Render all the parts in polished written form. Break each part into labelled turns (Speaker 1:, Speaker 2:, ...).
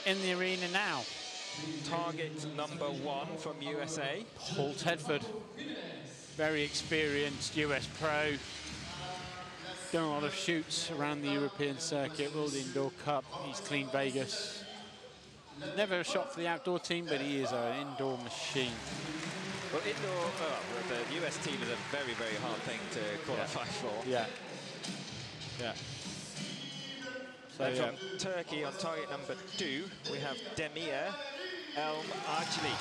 Speaker 1: in the arena now.
Speaker 2: Target number 1 from USA.
Speaker 1: Paul Tedford, very experienced US pro. Done a lot of shoots around the European circuit, World Indoor Cup. He's cleaned Vegas. Never shot for the outdoor team, but he is an indoor machine.
Speaker 2: Well, the US team is a very, very hard thing to qualify for.
Speaker 1: Yeah. Yeah. So
Speaker 2: from Turkey on target number 2, we have Demir Elmaagacli,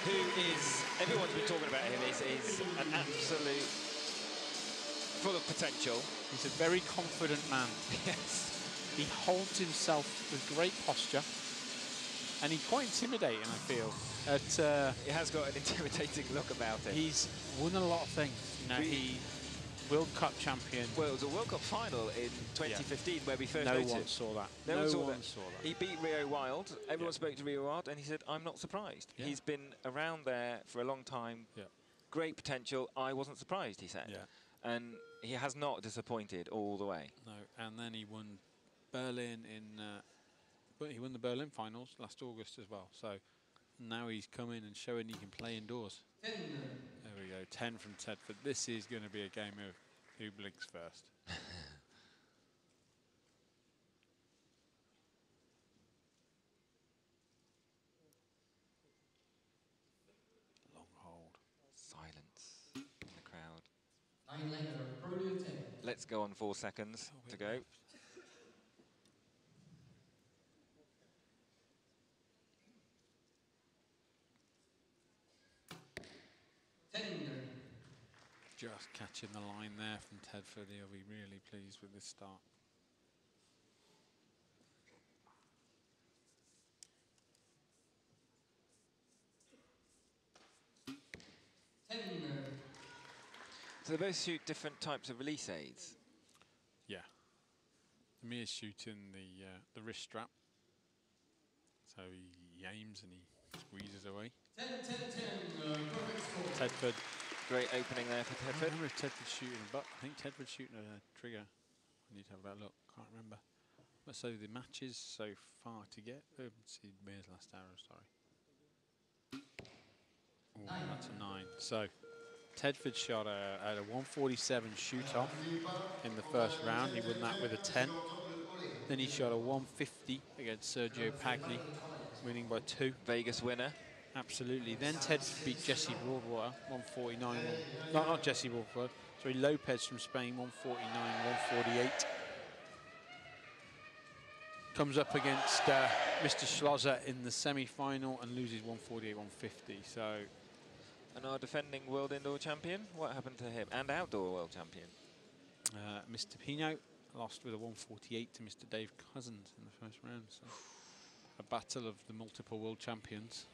Speaker 2: who is, everyone's been talking about him, is an absolute full of potential.
Speaker 1: He's a very confident man.
Speaker 2: Yes.
Speaker 1: He holds himself with great posture, and he's quite intimidating, I feel.
Speaker 2: He has got an intimidating look about him.
Speaker 1: He's won a lot of things. You know, he World Cup champion.
Speaker 2: Well, it was a World Cup final in 2015 where we first noticed.
Speaker 1: No one saw that.
Speaker 2: No one saw that. He beat Rio Wild. Everyone spoke to Rio Wild, and he said, "I'm not surprised. He's been around there for a long time. Great potential. I wasn't surprised," he said. And he has not disappointed all the way.
Speaker 1: No, and then he won Berlin but he won the Berlin finals last August as well. So now he's coming and showing he can play indoors. There we go, 10 from Tedford. This is going to be a game of who blinks first. Long hold.
Speaker 2: Silence in the crowd. Let's go on 4 seconds to go.
Speaker 1: Just catching the line there from Tedford. He'll be really pleased with this start.
Speaker 2: So they both shoot different types of release aids.
Speaker 1: Yeah. Demir's shooting the wrist strap. So he aims and he squeezes away.
Speaker 3: 10, 10, 10.
Speaker 1: Tedford.
Speaker 2: Great opening there for Tedford.
Speaker 1: I remember if Tedford's shooting a butt. I think Tedford's shooting a trigger. I need to have a better look. Can't remember. But so the matches so far to get. See Demir's last arrow, sorry. Ooh, that's a 9. So Tedford shot at a 147 shoot-off in the first round. He won that with a 10. Then he shot a 150 against Sergio Pagni, winning by 2.
Speaker 2: Vegas winner.
Speaker 1: Absolutely. Then Tedford beat Jesse Broadwater, 149. Not Jesse Broadwater. Sorry, Lopez from Spain, 149, 148. Comes up against Mr. Schlosser in the semi-final and loses 148, 150. So.
Speaker 2: And our defending world indoor champion, what happened to him? And outdoor world champion?
Speaker 1: Mr. Pino lost with a 148 to Mr. Dave Cousins in the first round. So a battle of the multiple world champions.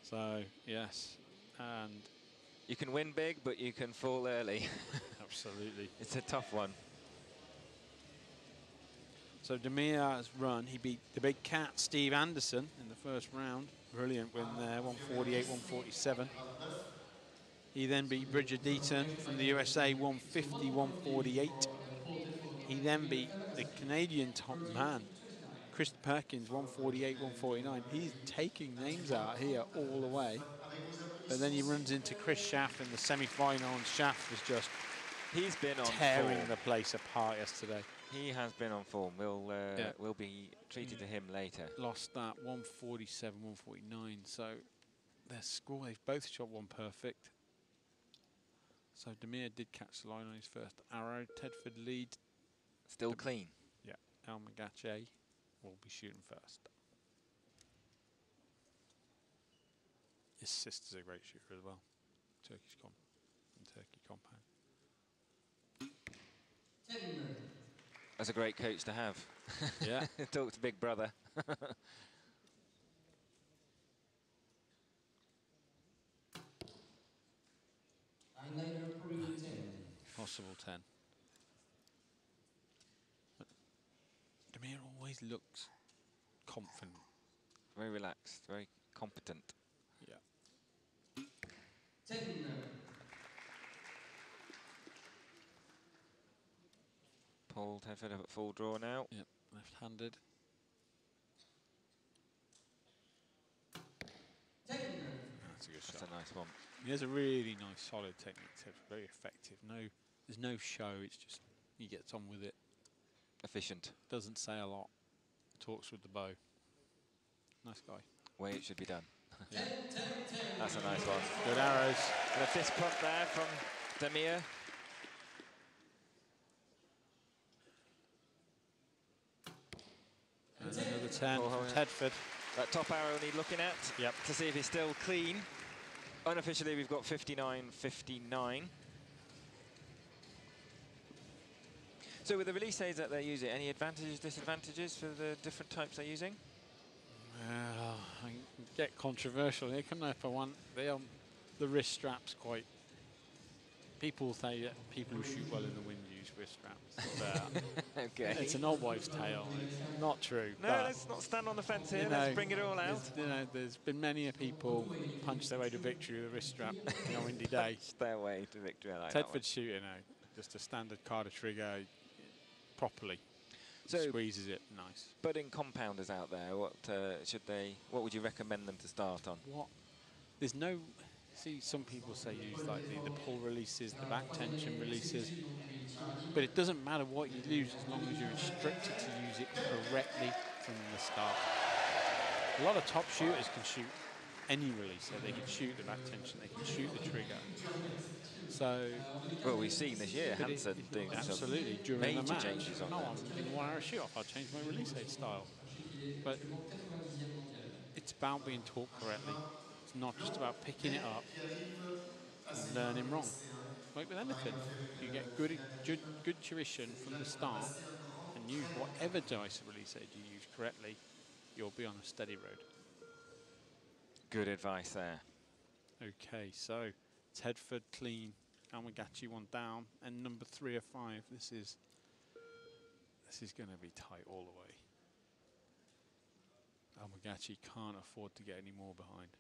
Speaker 1: So, yes. And
Speaker 2: you can win big, but you can fall early.
Speaker 1: Absolutely.
Speaker 2: It's a tough one.
Speaker 1: So Demir's run, he beat the big cat, Steve Anderson, in the first round. Brilliant win there, 148, 147. He then beat Bridger Deaton from the USA, 150, 148. He then beat the Canadian top man, Chris Perkins, 148, 149. He's taking names out here all the way. But then he runs into Chris Schaff in the semi-final, and Schaff was just tearing the place apart yesterday.
Speaker 2: He has been on form. We'll be treated to him later.
Speaker 1: Lost that 147, 149. So their score, they've both shot one perfect. So Demir did catch the line on his first arrow. Tedford lead.
Speaker 2: Still clean.
Speaker 1: Yeah. Elmaagacli will be shooting first. His sister's a great shooter as well. Turkey compound.
Speaker 2: That's a great coach to have.
Speaker 1: Yeah.
Speaker 2: Talk to big brother.
Speaker 1: Possible 10. But Demir always looks confident.
Speaker 2: Very relaxed, very competent.
Speaker 1: Yeah.
Speaker 3: 10.
Speaker 2: Paul Tedford at full draw now.
Speaker 1: Yep, left-handed. a good shot.
Speaker 2: That's a nice one.
Speaker 1: He has a really nice, solid technique. So it's very effective. There's no show. It's just he gets on with it.
Speaker 2: Efficient.
Speaker 1: Doesn't say a lot. Talks with the bow. Nice guy.
Speaker 2: Way it should be done.
Speaker 1: Yeah.
Speaker 2: That's a nice one.
Speaker 1: Good arrows.
Speaker 2: And a fist pump there from Demir.
Speaker 1: And another 10 from Tedford.
Speaker 2: That top arrow need looking at to see if he's still clean. Unofficially, we've got 59-59. So with the release aids that they're using, any advantages, disadvantages for the different types they're using?
Speaker 1: Well, I can get controversial here, couldn't I, if I want? The wrist strap's quite... People say that people who shoot well in the wind use wrist straps. But
Speaker 2: okay.
Speaker 1: It's an old wives' tale. It's not true.
Speaker 2: No, let's not stand on the fence here. Let's bring it all out.
Speaker 1: There's been many a people punch their way to victory with a wrist strap on a windy day.
Speaker 2: Their way to victory. I like
Speaker 1: Tedford's shooting out just a standard Carter trigger properly. So squeezes it nice.
Speaker 2: Budding compounders out there, what would you recommend them to start on?
Speaker 1: There's no. See, some people say use like the pull releases, the back tension releases, but it doesn't matter what you use as long as you're instructed to use it correctly from the start. A lot of top shooters can shoot any releaser. They can shoot the back tension, they can shoot the trigger. So,
Speaker 2: well, we've seen this year Hansen doing
Speaker 1: absolutely
Speaker 2: some
Speaker 1: during
Speaker 2: major
Speaker 1: the match.
Speaker 2: changes on
Speaker 1: I'm in 1 hour shoot off. I'll change my release aid style. But it's about being taught correctly. It's not just about picking it up and learning wrong. Like with anything, you get good tuition from the start and use whatever device release aid you use correctly, you'll be on a steady road.
Speaker 2: Good advice there.
Speaker 1: Okay, so Tedford clean, Elmaagacli 1 down, and number 3 of 5. This is going to be tight all the way. Elmaagacli can't afford to get any more behind.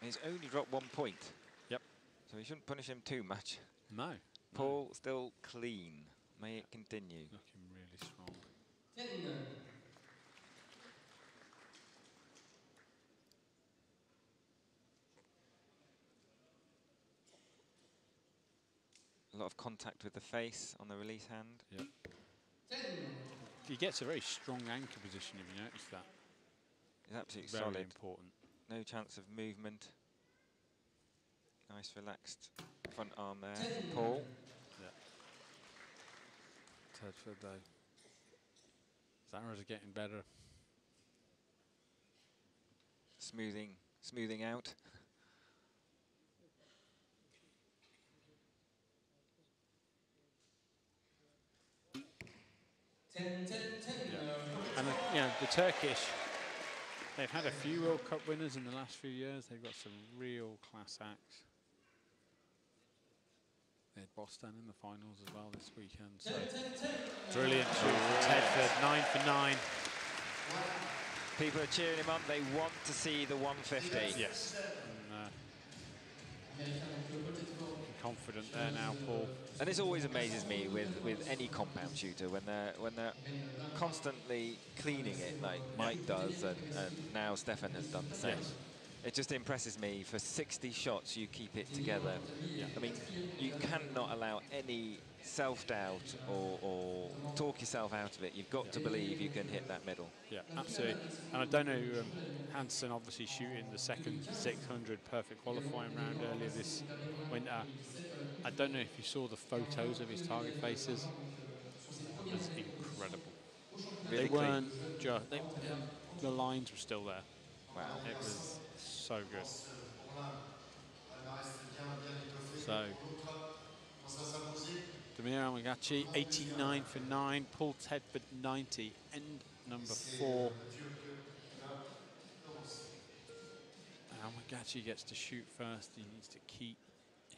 Speaker 2: He's only dropped 1 point.
Speaker 1: Yep.
Speaker 2: So we shouldn't punish him too much.
Speaker 1: No.
Speaker 2: Paul still clean. May it continue.
Speaker 1: Looking really strong.
Speaker 2: A lot of contact with the face on the release hand.
Speaker 1: Yep. He gets a very strong anchor position, if you notice that.
Speaker 2: He's absolutely
Speaker 1: very
Speaker 2: solid.
Speaker 1: Important.
Speaker 2: No chance of movement. Nice relaxed front arm there from Paul.
Speaker 1: Yeah. Tedford though. His arrows are getting better.
Speaker 2: Smoothing out.
Speaker 1: Yeah. And the Turkish, they've had a few World Cup winners in the last few years. They've got some real class acts. They had Boston in the finals as well this weekend. So brilliant shoot from Tedford, 9 for 9.
Speaker 2: People are cheering him on. They want to see the 150.
Speaker 1: Yes. And, confident there now, Paul.
Speaker 2: And this always amazes me with any compound shooter when they're constantly cleaning it, like Mike does, and now Stefan has done the same.
Speaker 1: Yes.
Speaker 2: It just impresses me. For 60 shots, you keep it together.
Speaker 1: Yeah.
Speaker 2: I mean, you cannot allow any self-doubt or talk yourself out of it. You've got to believe you can hit that middle.
Speaker 1: Yeah, absolutely. And I don't know, Hansen obviously shooting the second 600 perfect qualifying round earlier this winter. I don't know if you saw the photos of his target faces. It was incredible.
Speaker 2: Really
Speaker 1: they weren't just, the lines were still there.
Speaker 2: Wow.
Speaker 1: It was so good. So, Demir Elmaagacli, 89 for 9. Paul Tedford, 90. And number 4. Elmaagacli gets to shoot first. He needs to keep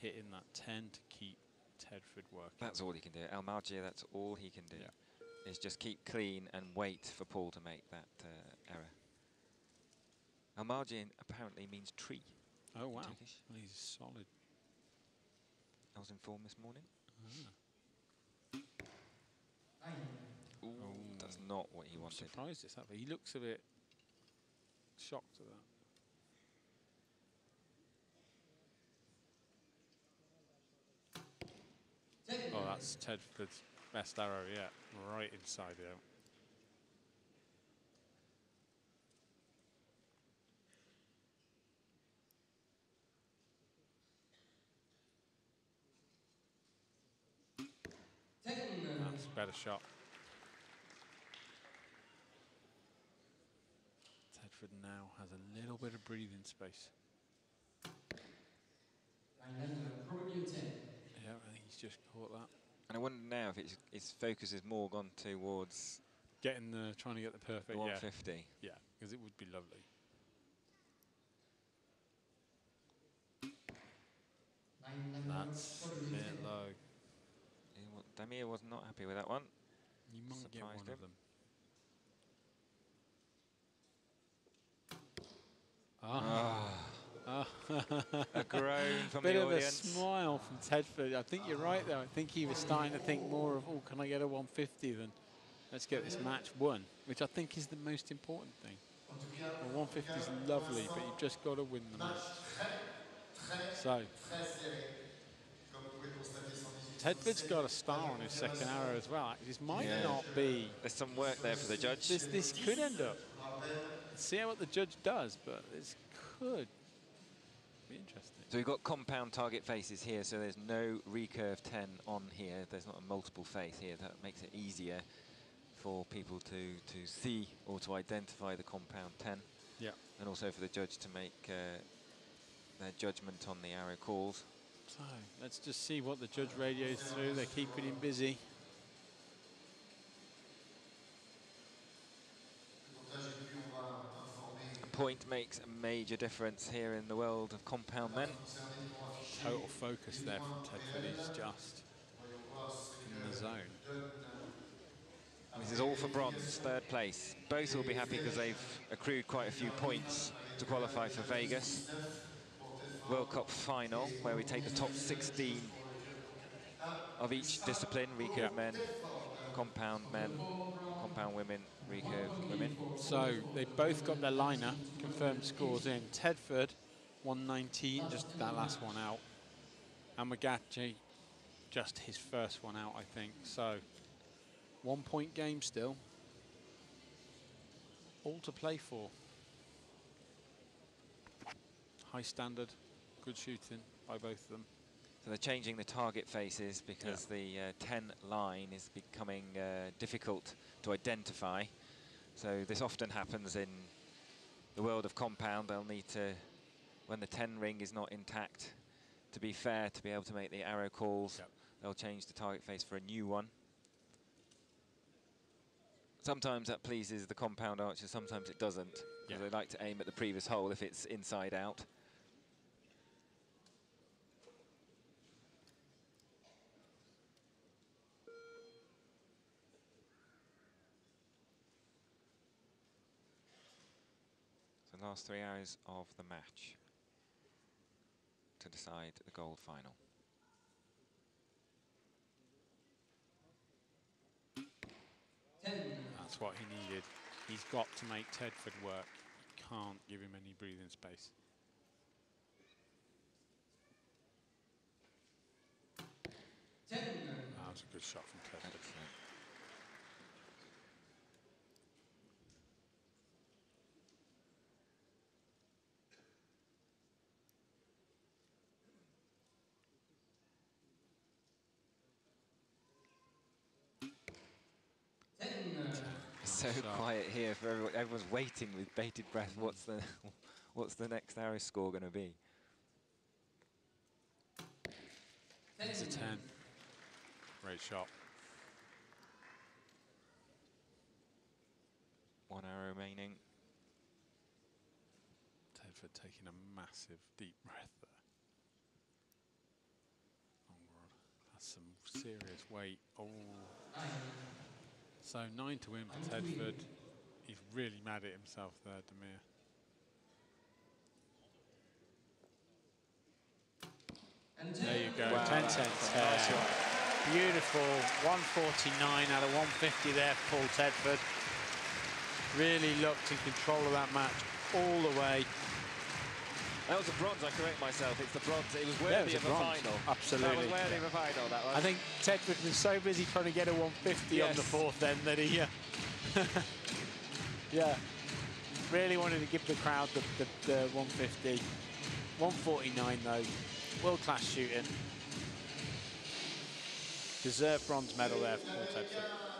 Speaker 1: hitting that 10 to keep Tedford working.
Speaker 2: That's all he can do. Elmaagacli, that's all he can do.
Speaker 1: Yeah.
Speaker 2: Is just keep clean and wait for Paul to make that error. Elmaagacli apparently means tree.
Speaker 1: Oh, wow.
Speaker 2: Turkish.
Speaker 1: Well, he's solid.
Speaker 2: I was informed this morning. Ooh, that's not what he wanted.
Speaker 1: Surprised it's that, but he looks a bit shocked at that. Oh, that's Tedford's best arrow yet, right inside the out. That's a better shot. Tedford now has a little bit of breathing space. Yeah, I think he's just caught that.
Speaker 2: And I wonder now if his focus is more gone towards
Speaker 1: trying to get the perfect
Speaker 2: 150.
Speaker 1: Yeah, because it would be lovely. That's a bit low.
Speaker 2: Demir was not happy with that one.
Speaker 1: You might get one of them.
Speaker 2: A groan from
Speaker 1: the audience. Bit of a smile from Tedford. I think you're right, though. I think he was starting to think more of, oh, can I get a 150 than let's get this match won, which I think is the most important thing. Well, 150 is lovely, but you've just got to win the match. So, Tedford's got a star on his second arrow as well. This might not be...
Speaker 2: There's some work there for the judge.
Speaker 1: This could end up. Let's see what the judge does, but this could be interesting.
Speaker 2: So we've got compound target faces here, so there's no recurve 10 on here. There's not a multiple face here. That makes it easier for people to see or to identify the compound 10.
Speaker 1: Yeah.
Speaker 2: And also for the judge to make their judgment on the arrow calls.
Speaker 1: So let's just see what the judge radios through. They're keeping him busy.
Speaker 2: A point makes a major difference here in the world of compound men.
Speaker 1: Total focus there from Tedford. He's just in the zone.
Speaker 2: This is all for bronze, third place. Both will be happy because they've accrued quite a few points to qualify for Vegas World Cup final, where we take the top 16 of each discipline: recurve men, compound women, recurve women.
Speaker 1: So they both got their liner, confirmed scores in. Tedford, 119, just that last one out. Elmaagacli, just his first one out, I think. So 1 point game still. All to play for. High standard, good shooting by both of them.
Speaker 2: So they're changing the target faces because the 10 line is becoming difficult to identify. So this often happens in the world of compound. They'll need to, when the 10 ring is not intact, to be fair, to be able to make the arrow calls, they'll change the target face for a new one. Sometimes that pleases the compound archers, sometimes it doesn't, because they like to aim at the previous hole if it's inside out. So last 3 hours of the match to decide the gold final.
Speaker 1: That's what he needed. He's got to make Tedford work. You can't give him any breathing space. That was a good shot from Tedford.
Speaker 2: Excellent. So quiet here for everyone. Everyone's waiting with bated breath. What's the next arrow score going to be?
Speaker 1: It's a 10. Great shot.
Speaker 2: 1 arrow remaining.
Speaker 1: Tedford taking a massive deep breath there. Oh God, that's some serious weight. Oh. So 9 to win for Tedford. He's really mad at himself there, Demir. There you go, 10-10-10. Beautiful 149 out of 150 there for Paul Tedford. Really looked in control of that match all the way.
Speaker 2: That was a bronze, I correct myself. It's the bronze. It was worthy of a final.
Speaker 1: Absolutely.
Speaker 2: That was worthy of a final, that was.
Speaker 1: I think Tedford was so busy trying to get a 150 on the fourth end that he, yeah, really wanted to give the crowd the 150. 149 though, world-class shooting. Deserved bronze medal there for Paul Tedford.